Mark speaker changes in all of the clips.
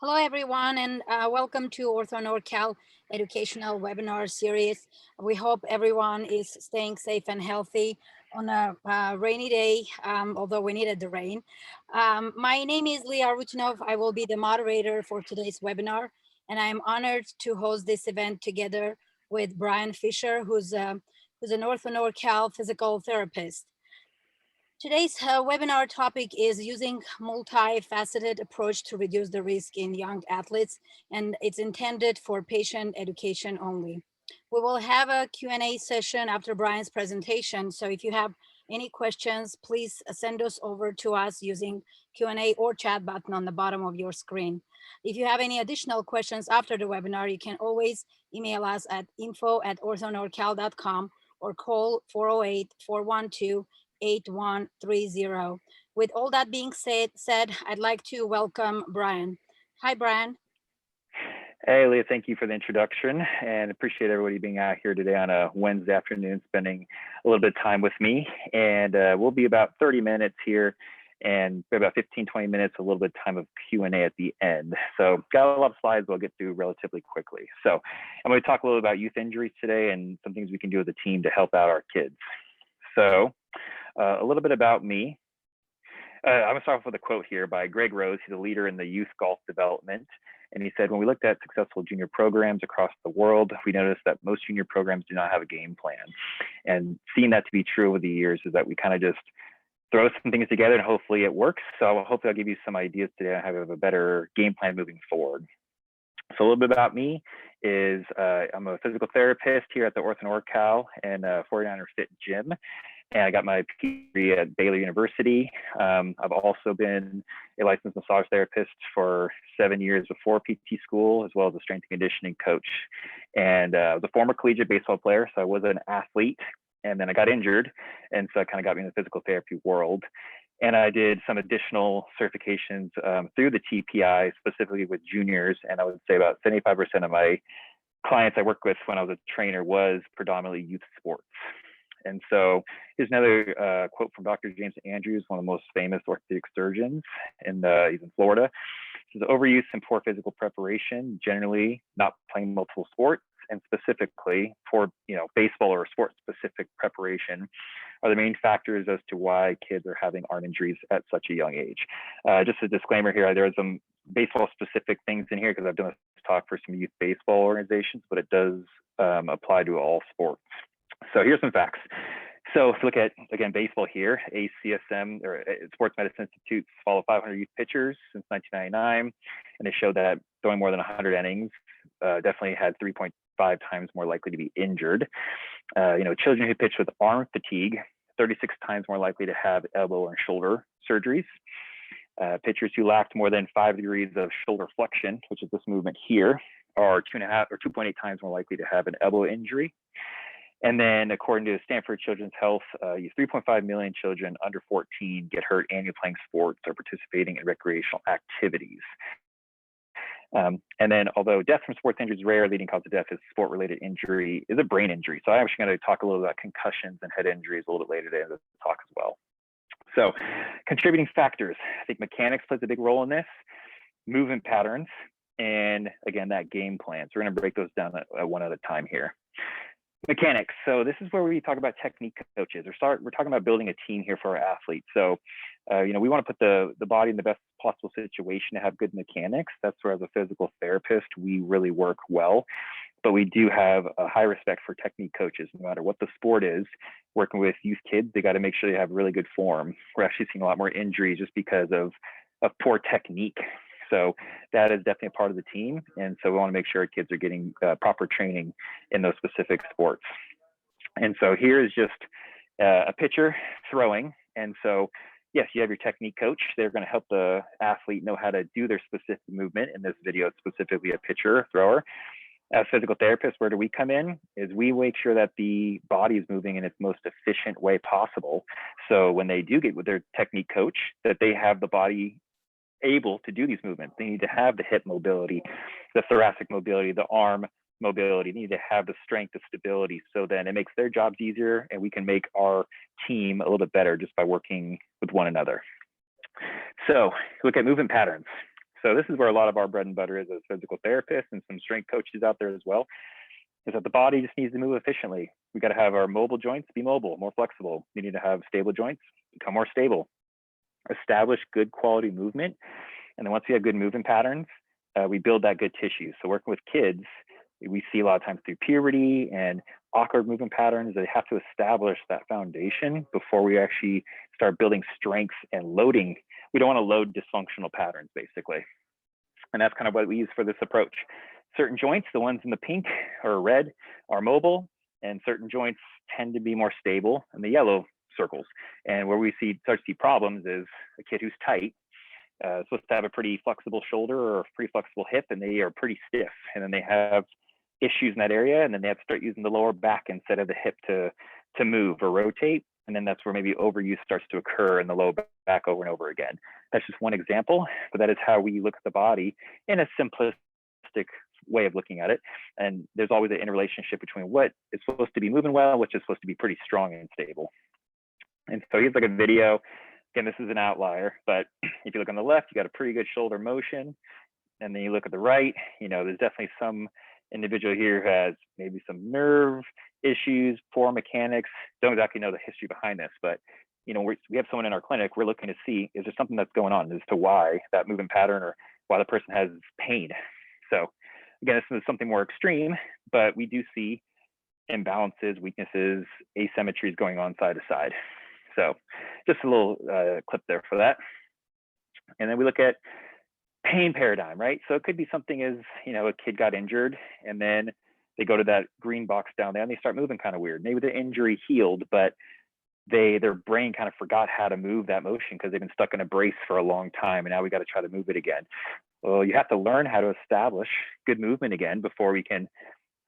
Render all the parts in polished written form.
Speaker 1: Hello, everyone, and welcome to Ortho NorCal educational webinar series. We hope everyone is staying safe and healthy on a rainy day, although we needed the rain. My name is Leah Rutinov. I will be the moderator for today's webinar, and I'm honored to host this event together with Brian Fisher, who's an Ortho NorCal physical therapist. Today's webinar topic is using multi-faceted approach to reduce the risk in young athletes, and it's intended for patient education only. We will have a Q&A session after Brian's presentation, so if you have any questions, please send us over to us using Q&A or chat button on the bottom of your screen. If you have any additional questions after the webinar, you can always email us at info@orthonorcal.com or call 408-412 8130. With all that being said, I'd like to welcome Brian. Hi, Brian.
Speaker 2: Hey, Leah, thank you for the introduction and appreciate everybody being out here today on a Wednesday afternoon, spending a little bit of time with me. And we'll be about 30 minutes here and about 15, 20 minutes, a little bit of time of Q&A at the end. So got a lot of slides we'll get through relatively quickly. So I'm going to talk a little about youth injuries today and some things we can do as a team to help out our kids. So a little bit about me. I'm going to start off with a quote here by Greg Rose. He's a leader in the youth golf development. And he said, when we looked at successful junior programs across the world, we noticed that most junior programs do not have a game plan. And seeing that to be true over the years is that we kind of just throw some things together and hopefully it works. So hopefully I'll give you some ideas today on how to have a better game plan moving forward. So a little bit about me is I'm a physical therapist here at the Ortho NorCal and 49er Fit Gym. And I got my PhD at Baylor University. I've also been a licensed massage therapist for 7 years before PT school, as well as a strength and conditioning coach. And I was a former collegiate baseball player, so I was an athlete. And then I got injured, and so it kind of got me in the physical therapy world. And I did some additional certifications through the TPI, specifically with juniors. And I would say about 75% of my clients I worked with when I was a trainer was predominantly youth sports. And so here's another quote from Dr. James Andrews, one of the most famous orthopedic surgeons he's in Florida. He says, overuse and poor physical preparation, generally not playing multiple sports, and specifically for baseball or sport-specific preparation, are the main factors as to why kids are having arm injuries at such a young age. Just a disclaimer here, there are some baseball-specific things in here because I've done this talk for some youth baseball organizations, but it does apply to all sports. So here's some facts. So if you look at, again, baseball here, ACSM, or Sports Medicine Institute, followed 500 youth pitchers since 1999, and they showed that throwing more than 100 innings definitely had 3.5 times more likely to be injured. Children who pitch with arm fatigue, 36 times more likely to have elbow and shoulder surgeries. Pitchers who lacked more than 5 degrees of shoulder flexion, which is this movement here, are 2.5 or 2.8 times more likely to have an elbow injury. And then according to Stanford Children's Health, 3.5 million children under 14 get hurt annually playing sports or participating in recreational activities. And then although death from sports injury is rare, leading cause of death is sport-related injury is a brain injury. So I'm actually going to talk a little about concussions and head injuries a little bit later today in this talk as well. So contributing factors, I think mechanics plays a big role in this, movement patterns, and again, that game plan. So we're going to break those down one at a time here. Mechanics. So this is where we talk about technique coaches. We're talking about building a team here for our athletes. So, we want to put the body in the best possible situation to have good mechanics. That's where, as a physical therapist, we really work well. But we do have a high respect for technique coaches, no matter what the sport is. Working with youth kids, they got to make sure they have really good form. We're actually seeing a lot more injuries just because of poor technique. So that is definitely a part of the team. And so we want to make sure our kids are getting proper training in those specific sports. And so here is just a pitcher throwing. And so, yes, you have your technique coach. They're going to help the athlete know how to do their specific movement. In this video, specifically a pitcher, a thrower. As physical therapists, where do we come in? Is we make sure that the body is moving in its most efficient way possible. So when they do get with their technique coach, that they have the body able to do these movements. They need to have the hip mobility, the thoracic mobility, the arm mobility. They need to have the strength, the stability. So then it makes their jobs easier and we can make our team a little bit better just by working with one another. So look at movement patterns. So this is where a lot of our bread and butter is as physical therapists and some strength coaches out there as well, is that the body just needs to move efficiently. We got to have our mobile joints be mobile, more flexible. We need to have stable joints become more stable, establish good quality movement. And then once we have good movement patterns, we build that good tissue. So working with kids, we see a lot of times through puberty and awkward movement patterns, they have to establish that foundation before we actually start building strength and loading. We don't want to load dysfunctional patterns, basically. And that's kind of what we use for this approach. Certain joints, the ones in the pink or red, are mobile, and certain joints tend to be more stable in the yellow circles. And where we start to see problems is a kid who's tight, supposed to have a pretty flexible shoulder or a pretty flexible hip, and they are pretty stiff. And then they have issues in that area, and then they have to start using the lower back instead of the hip to move or rotate. And then that's where maybe overuse starts to occur in the low back over and over again. That's just one example, but that is how we look at the body in a simplistic way of looking at it. And there's always an interrelationship between what is supposed to be moving well, which is supposed to be pretty strong and stable. And so here's like a video. Again, this is an outlier, but if you look on the left, you got a pretty good shoulder motion. And then you look at the right, there's definitely some individual here who has maybe some nerve issues, poor mechanics. Don't exactly know the history behind this, but we have someone in our clinic. We're looking to see, is there something that's going on as to why that movement pattern or why the person has pain. So again, this is something more extreme, but we do see imbalances, weaknesses, asymmetries going on side to side. So just a little clip there for that. And then we look at pain paradigm, right? So it could be something as, a kid got injured and then they go to that green box down there and they start moving kind of weird. Maybe the injury healed, but their brain kind of forgot how to move that motion because they've been stuck in a brace for a long time, and now we got to try to move it again. Well, you have to learn how to establish good movement again before we can,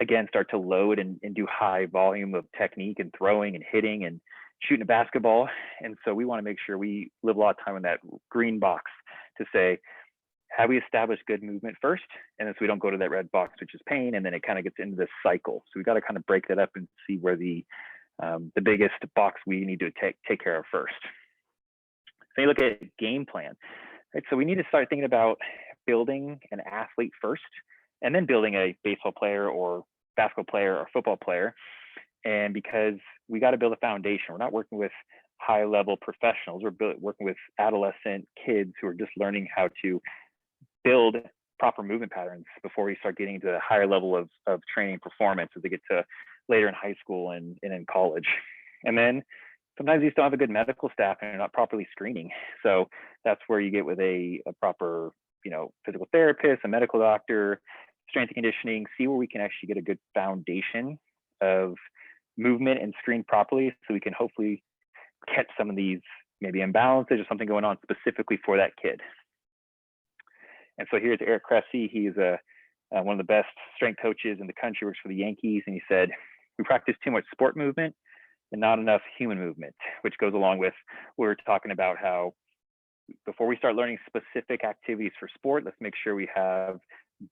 Speaker 2: again, start to load and do high volume of technique and throwing and hitting and shooting a basketball. And so we want to make sure we live a lot of time in that green box to say, have we established good movement first? And then so we don't go to that red box, which is pain, and then it kind of gets into this cycle. So we got to kind of break that up and see where the biggest box we need to take care of first. So you look at game plan, right? So we need to start thinking about building an athlete first, and then building a baseball player or basketball player or football player. And because we got to build a foundation, we're not working with high level professionals. We're working with adolescent kids who are just learning how to build proper movement patterns before we start getting to the higher level of training performance as they get to later in high school and in college. And then sometimes you still have a good medical staff and you're not properly screening. So that's where you get with a proper, physical therapist, a medical doctor, strength and conditioning, see where we can actually get a good foundation of movement and screen properly so we can hopefully catch some of these maybe imbalances or something going on specifically for that kid. And so here's Eric Cressy. He's one of the best strength coaches in the country, works for the Yankees. And he said, we practice too much sport movement and not enough human movement, which goes along with what we were talking about, how before we start learning specific activities for sport, let's make sure we have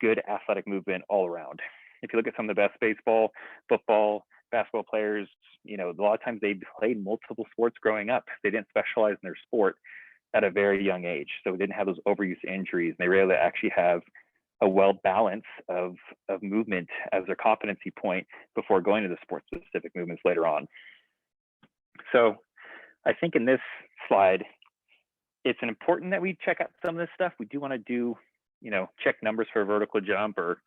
Speaker 2: good athletic movement all around. If you look at some of the best baseball, football, basketball players, a lot of times they played multiple sports growing up. They didn't specialize in their sport at a very young age. So we didn't have those overuse injuries. And they rarely actually have a well balance of movement as their competency point before going to the sport specific movements later on. So I think in this slide, it's important that we check out some of this stuff. We do want to do, check numbers for a vertical jump, or,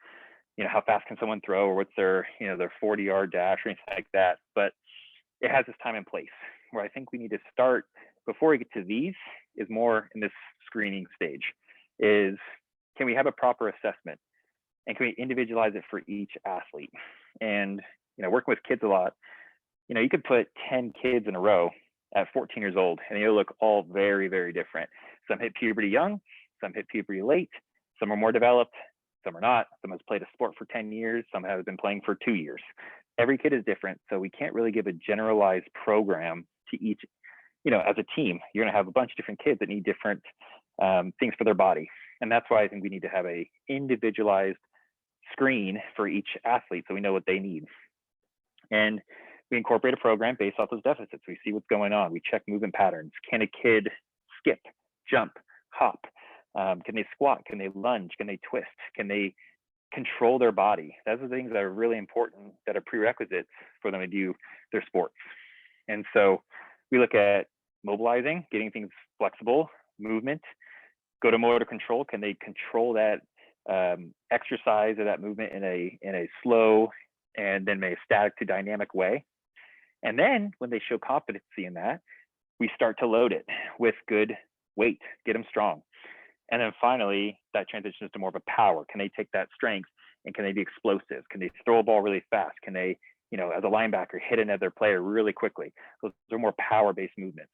Speaker 2: how fast can someone throw, or what's their, their 40-yard dash or anything like that. But it has this time and place where I think we need to start before we get to these is more in this screening stage is, can we have a proper assessment and can we individualize it for each athlete? And, working with kids a lot, you could put 10 kids in a row at 14 years old and they'll look all very, very different. Some hit puberty young, some hit puberty late, some are more developed, some are not. Some has played a sport for 10 years, some have been playing for 2 years. Every kid is different. So we can't really give a generalized program to each, as a team. You're going to have a bunch of different kids that need different things for their body. And that's why I think we need to have a individualized screen for each athlete so we know what they need. And we incorporate a program based off those deficits. We see what's going on. We check movement patterns. Can a kid skip, jump, hop, Can they squat? Can they lunge? Can they twist? Can they control their body? Those are things that are really important, that are prerequisites for them to do their sports. And so we look at mobilizing, getting things flexible, movement, go to motor control. Can they control that exercise or that movement in a slow and then a static to dynamic way? And then when they show competency in that, we start to load it with good weight, get them strong. And then finally, that transitions to more of a power. Can they take that strength and can they be explosive? Can they throw a ball really fast? Can they, as a linebacker, hit another player really quickly? Those are more power-based movements.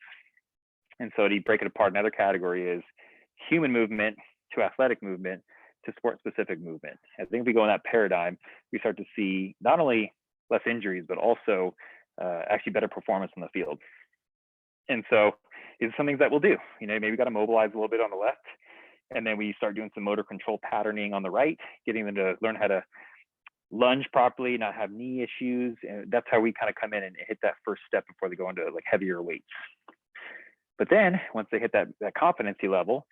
Speaker 2: And so to break it apart, another category is human movement to athletic movement to sport-specific movement. I think if we go in that paradigm, we start to see not only less injuries, but also actually better performance on the field. And so these are some things that we'll do. Maybe we got to mobilize a little bit on the left, and then we start doing some motor control patterning on the right, getting them to learn how to lunge properly, not have knee issues. And that's how we kind of come in and hit that first step before they go into like heavier weights. But then once they hit that competency level,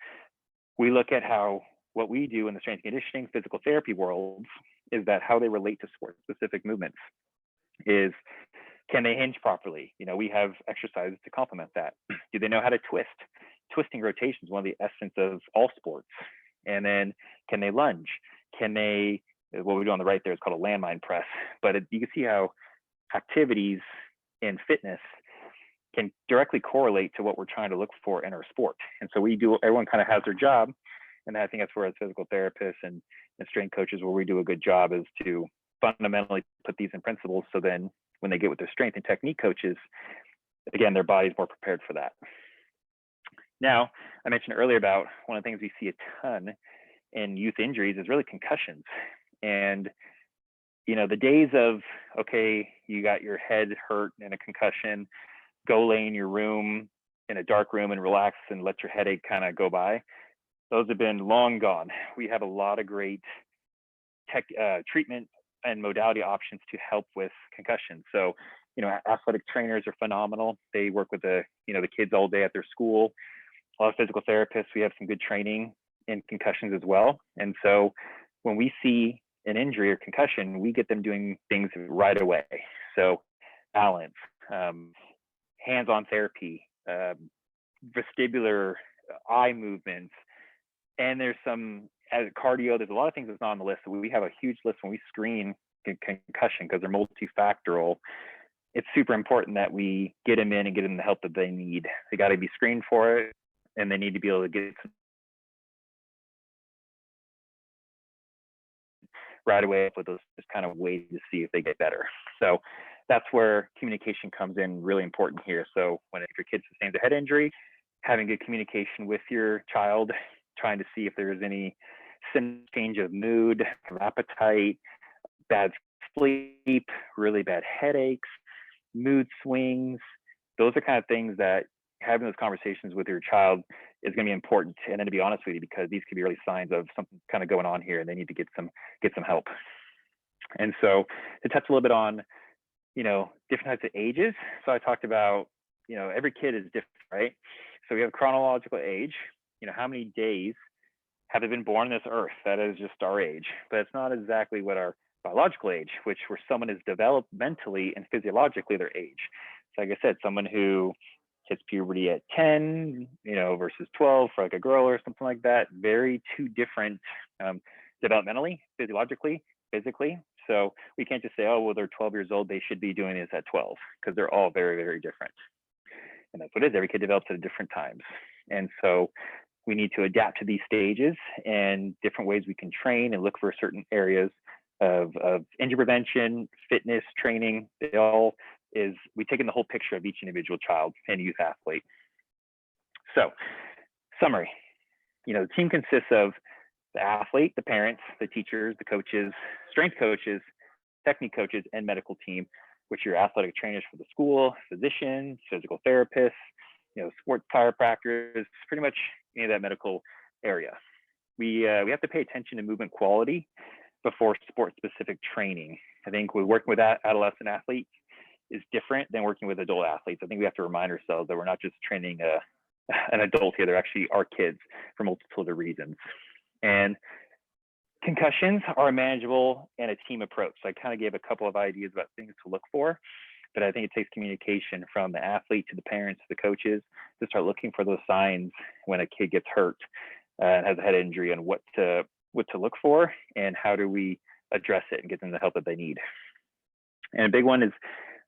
Speaker 2: we look at what we do in the strength and conditioning, physical therapy worlds is that how they relate to sport specific movements is, can they hinge properly? We have exercises to complement that. Do they know how to twist? Twisting rotation is one of the essence of all sports. And then can they lunge? Can they, what we do on the right there is called a landmine press, but you can see how activities in fitness can directly correlate to what we're trying to look for in our sport. And so everyone kind of has their job. And I think that's where as physical therapists and strength coaches, where we do a good job is to fundamentally put these in principles. So then when they get with their strength and technique coaches, again, their body's more prepared for that. Now, I mentioned earlier about one of the things we see a ton in youth injuries is really concussions. And, the days of, okay, you got your head hurt in a concussion, go lay in your room in a dark room and relax and let your headache kind of go by. Those have been long gone. We have a lot of great treatment and modality options to help with concussions. So, athletic trainers are phenomenal. They work with the kids all day at their school. A lot of physical therapists, we have some good training in concussions as well. And so when we see an injury or concussion, we get them doing things right away. So balance, hands-on therapy, vestibular eye movements, and there's some cardio. There's a lot of things that's not on the list. So we have a huge list when we screen concussion because they're multifactorial. It's super important that we get them in and get them the help that they need. They got to be screened for it, and they need to be able to get right away with those just kind of ways to see if they get better. So that's where communication comes in really important here. So if your kid sustains a head injury, having good communication with your child, trying to see if there's any change of mood, appetite, bad sleep, really bad headaches, mood swings. Those are kind of things that having those conversations with your child is going to be important. And then to be honest with you, because these could be early signs of something kind of going on here and they need to get some help. And so to touch a little bit on, different types of ages. So I talked about, every kid is different, right? So we have chronological age, how many days have they been born on this earth? That is just our age, but it's not exactly what our biological age, where someone is developmentally and physiologically their age. So like I said, someone who hits puberty at 10, versus 12 for like a girl or something like that. Very two different developmentally, physiologically, physically. So we can't just say, oh, well, they're 12 years old, they should be doing this at 12, because they're all very, very different. And that's what it is. Every kid develops at different times. And so we need to adapt to these stages and different ways we can train and look for certain areas of injury prevention, fitness, training. We take in the whole picture of each individual child and youth athlete. So summary, the team consists of the athlete, the parents, the teachers, the coaches, strength coaches, technique coaches, and medical team, which are your athletic trainers for the school, physicians, physical therapists, sports chiropractors, pretty much any of that medical area. We have to pay attention to movement quality before sport-specific training. I think we're working with adolescent athletes is different than working with adult athletes. I think we have to remind ourselves that we're not just training an adult here. They're actually our kids for multiple other reasons. And concussions are manageable and a team approach. So I kind of gave a couple of ideas about things to look for, but I think it takes communication from the athlete to the parents to the coaches to start looking for those signs when a kid gets hurt and has a head injury, and what to look for and how do we address it and get them the help that they need. And a big one is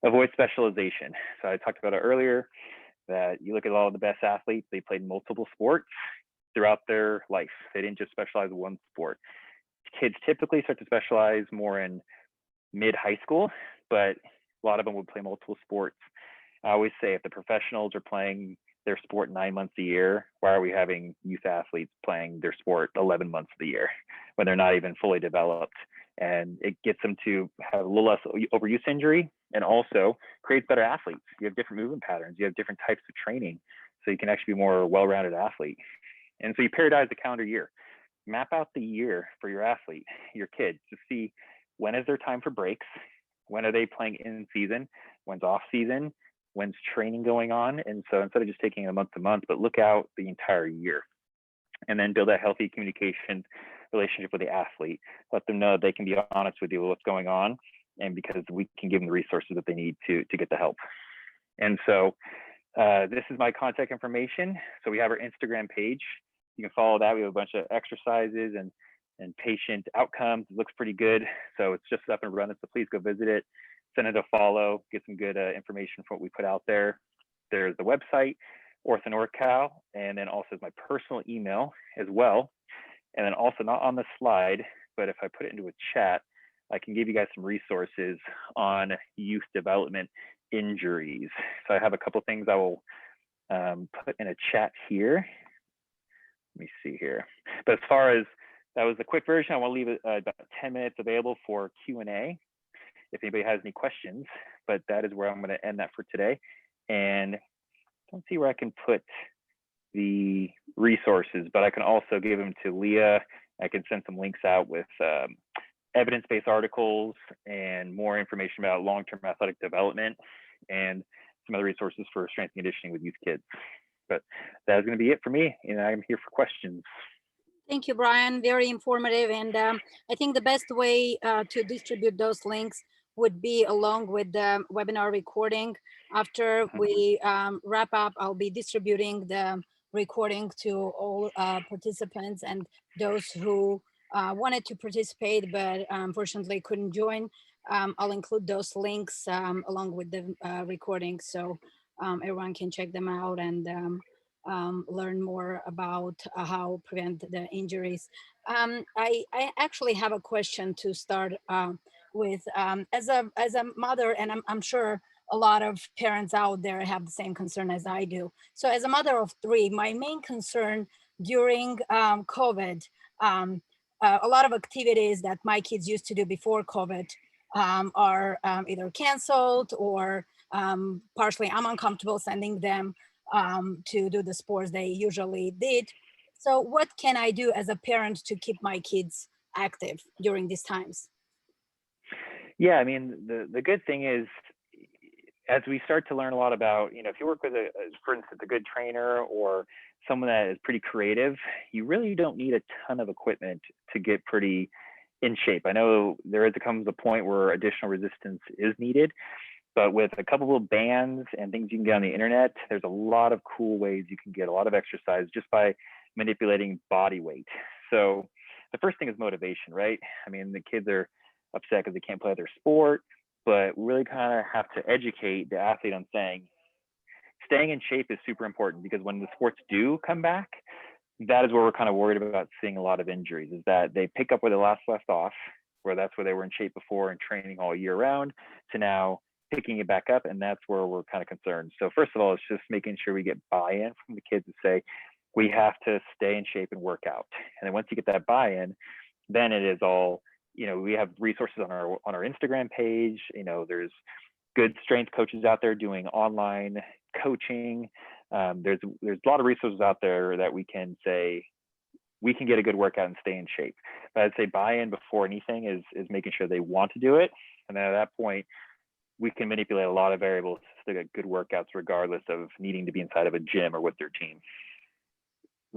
Speaker 2: avoid specialization. So I talked about it earlier, that you look at all of the best athletes, they played multiple sports throughout their life. They didn't just specialize in one sport. Kids typically start to specialize more in mid-high school, but a lot of them would play multiple sports. I always say if the professionals are playing their sport 9 months a year, why are we having youth athletes playing their sport 11 months of the year when they're not even fully developed? And it gets them to have a little less overuse injury, and also creates better athletes. You have different movement patterns, you have different types of training, so you can actually be more well-rounded athlete. And so you periodize the calendar year. Map out the year for your athlete, your kid, to see when is their time for breaks, when are they playing in season, when's off season, when's training going on. And so instead of just taking a month to month, but look out the entire year, and then build a healthy communication relationship with the athlete. Let them know they can be honest with you with what's going on, and because we can give them the resources that they need to get the help. And so this is my contact information. So we have our Instagram page. You can follow that. We have a bunch of exercises and patient outcomes. It looks pretty good. So it's just up and running. So please go visit it, send it a follow, get some good information from what we put out there. There's the website, OrthoNorCal, and then also my personal email as well. And then also, not on the slide, but if I put it into a chat, I can give you guys some resources on youth development injuries. So I have a couple things I will put in a chat here. Let me see here. But as far as that was the quick version, I want to leave it about 10 minutes available for Q&A if anybody has any questions. But that is where I'm going to end that for today. And don't see where I can put the resources, but I can also give them to Leah. I can send some links out with evidence-based articles and more information about long-term athletic development and some other resources for strength and conditioning with youth kids. But that is going to be it for me, and I'm here for questions.
Speaker 1: Thank you, Brian. Very informative. And I think the best way to distribute those links would be along with the webinar recording. After we wrap up, I'll be distributing the recording to all participants and those who wanted to participate but unfortunately couldn't join. I'll include those links along with the recording, so everyone can check them out and learn more about how prevent the injuries. I actually have a question to start with. As a mother, and I'm sure a lot of parents out there have the same concern as I do. So as a mother of three, my main concern during COVID, a lot of activities that my kids used to do before COVID are either canceled or partially I'm uncomfortable sending them to do the sports they usually did. So what can I do as a parent to keep my kids active during these times?
Speaker 2: Yeah, I mean, the good thing is, as we start to learn a lot about, if you work with for instance, a good trainer or someone that is pretty creative, you really don't need a ton of equipment to get pretty in shape. I know comes a point where additional resistance is needed, but with a couple of bands and things you can get on the internet, there's a lot of cool ways you can get a lot of exercise just by manipulating body weight. So the first thing is motivation, right? I mean, the kids are upset because they can't play their sport, but we really kind of have to educate the athlete on saying staying in shape is super important, because when the sports do come back, that is where we're kind of worried about seeing a lot of injuries, is that they pick up where they last left off, where that's where they were in shape before and training all year round, to now picking it back up. And that's where we're kind of concerned. So first of all, it's just making sure we get buy-in from the kids to say, we have to stay in shape and work out. And then once you get that buy-in, then it is all, we have resources on our Instagram page. There's good strength coaches out there doing online coaching. There's a lot of resources out there that we can say we can get a good workout and stay in shape. But I'd say buy-in before anything is making sure they want to do it. And then at that point, we can manipulate a lot of variables to get good workouts regardless of needing to be inside of a gym or with their team.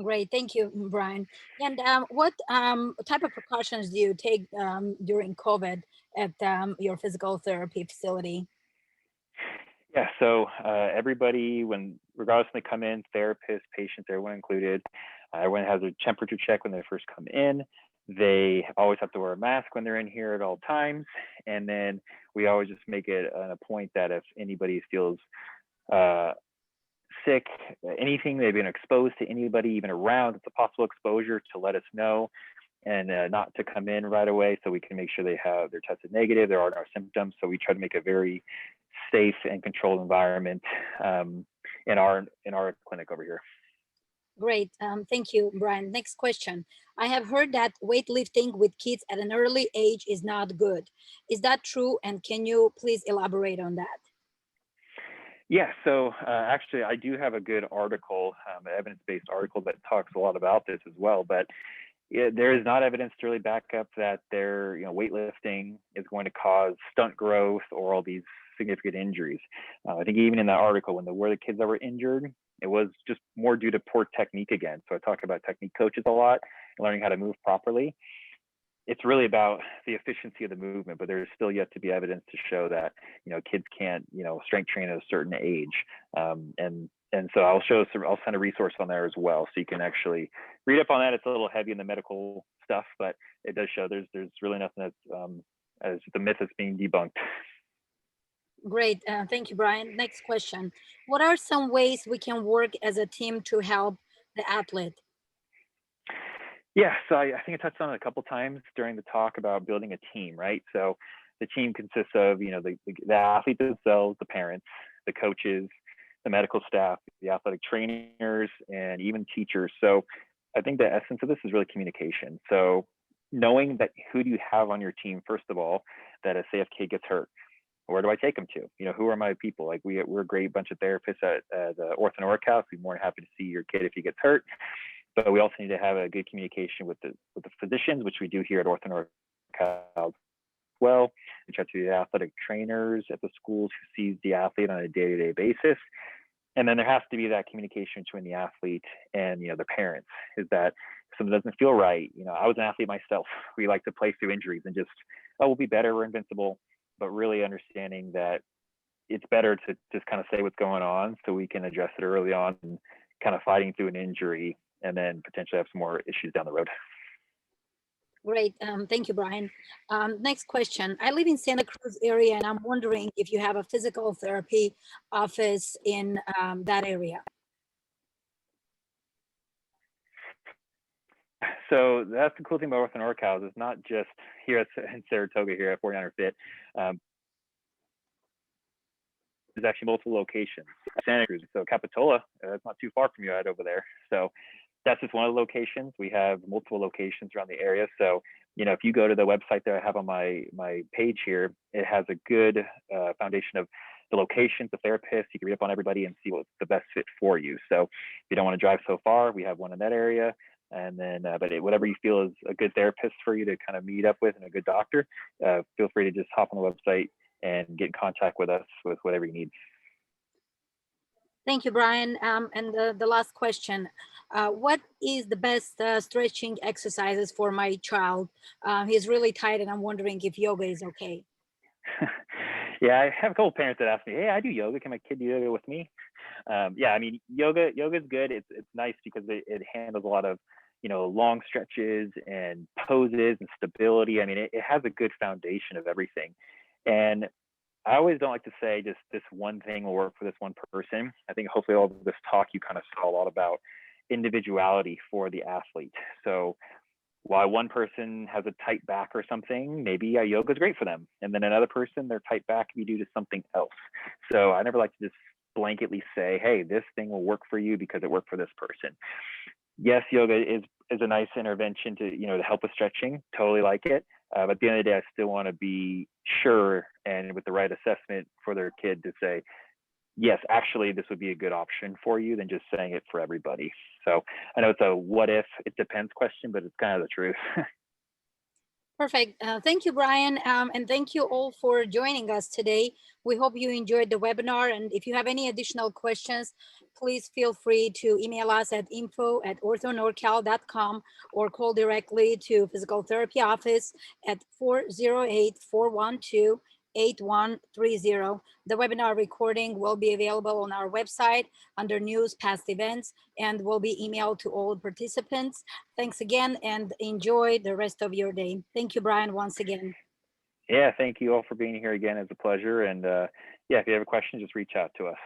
Speaker 1: Great, thank you, Brian. And what type of precautions do you take during COVID at your physical therapy facility?
Speaker 2: Yeah, so everybody, regardless when they come in, therapists, patients, everyone included, everyone has a temperature check when they first come in. They always have to wear a mask when they're in here at all times. And then we always just make it a point that if anybody feels uh, sick, anything they've been exposed to anybody, even around, it's a possible exposure, to let us know, and not to come in right away, so we can make sure they're tested negative, there are no symptoms. So we try to make a very safe and controlled environment in our clinic over here.
Speaker 1: Great, thank you, Brian. Next question. I have heard that weightlifting with kids at an early age is not good. Is that true? And can you please elaborate on that?
Speaker 2: Yeah, so actually, I do have a good article, evidence-based article that talks a lot about this as well. But there is not evidence to really back up that weightlifting is going to cause stunt growth or all these significant injuries. I think even in that article, when there were the kids that were injured, it was just more due to poor technique again. So I talk about technique coaches a lot, learning how to move properly. It's really about the efficiency of the movement, but there's still yet to be evidence to show that kids can't strength train at a certain age. And so I'll send a resource on there as well, so you can actually read up on that. It's a little heavy in the medical stuff, but it does show there's really nothing that's as the myth is being debunked.
Speaker 1: Great, thank you, Brian. Next question. What are some ways we can work as a team to help the athlete?
Speaker 2: Yeah, so I think I touched on it a couple times during the talk about building a team, right? So the team consists of the athletes themselves, the parents, the coaches, the medical staff, the athletic trainers, and even teachers. So I think the essence of this is really communication. So knowing that who do you have on your team, first of all, that if say if kid gets hurt, where do I take them to? Who are my people? Like we're a great bunch of therapists at the Ortho North House. We're more than happy to see your kid if he gets hurt. But we also need to have a good communication with the physicians, which we do here at Ortho North House. Well, we try to the athletic trainers at the schools who sees the athlete on a day-to-day basis. And then there has to be that communication between the athlete and the parents. Is that if something doesn't feel right? I was an athlete myself. We like to play through injuries and just, we'll be better, we're invincible. But really understanding that it's better to just kind of say what's going on so we can address it early on, and kind of fighting through an injury and then potentially have some more issues down the road.
Speaker 1: Great, thank you, Brian. Next question. I live in Santa Cruz area, and I'm wondering if you have a physical therapy office in that area.
Speaker 2: So that's the cool thing about Ortho North House. It's not just here in Saratoga here at 49er Fit. There's actually multiple locations. Santa Cruz, so Capitola, it's not too far from you right over there. So that's just one of the locations. We have multiple locations around the area. So, if you go to the website that I have on my page here, it has a good foundation of the locations, the therapists. You can read up on everybody and see what's the best fit for you. So if you don't want to drive so far, we have one in that area. And then, whatever you feel is a good therapist for you to kind of meet up with and a good doctor, feel free to just hop on the website and get in contact with us with whatever you need.
Speaker 1: Thank you, Brian. And the last question. What is the best stretching exercises for my child? He's really tired and I'm wondering if yoga is okay.
Speaker 2: Yeah, I have a couple parents that ask me, "Hey, I do yoga. Can my kid do yoga with me?" Yeah, I mean, yoga is good. It's nice because it handles a lot of long stretches and poses and stability. I mean, it has a good foundation of everything. And I always don't like to say just this one thing will work for this one person. I think hopefully all of this talk, you kind of saw a lot about individuality for the athlete. So while one person has a tight back or something, maybe yoga is great for them. And then another person, their tight back can be due to something else. So I never like to just blanketly say, hey, this thing will work for you because it worked for this person. Yes, yoga is a nice intervention to to help with stretching. Totally like it. But at the end of the day, I still want to be sure and with the right assessment for their kid to say, yes, actually, this would be a good option for you than just saying it for everybody. So I know it's a what if, it depends question, but it's kind of the truth.
Speaker 1: Perfect. Thank you, Brian. And thank you all for joining us today. We hope you enjoyed the webinar. And if you have any additional questions, please feel free to email us at info@orthonorcal.com or call directly to physical therapy office at 408-412-8130. The webinar recording will be available on our website under news, past events, and will be emailed to all participants. Thanks again and enjoy the rest of your day. Thank you, Brian, once again.
Speaker 2: Yeah, thank you all for being here again. It's a pleasure. And yeah, if you have a question, just reach out to us.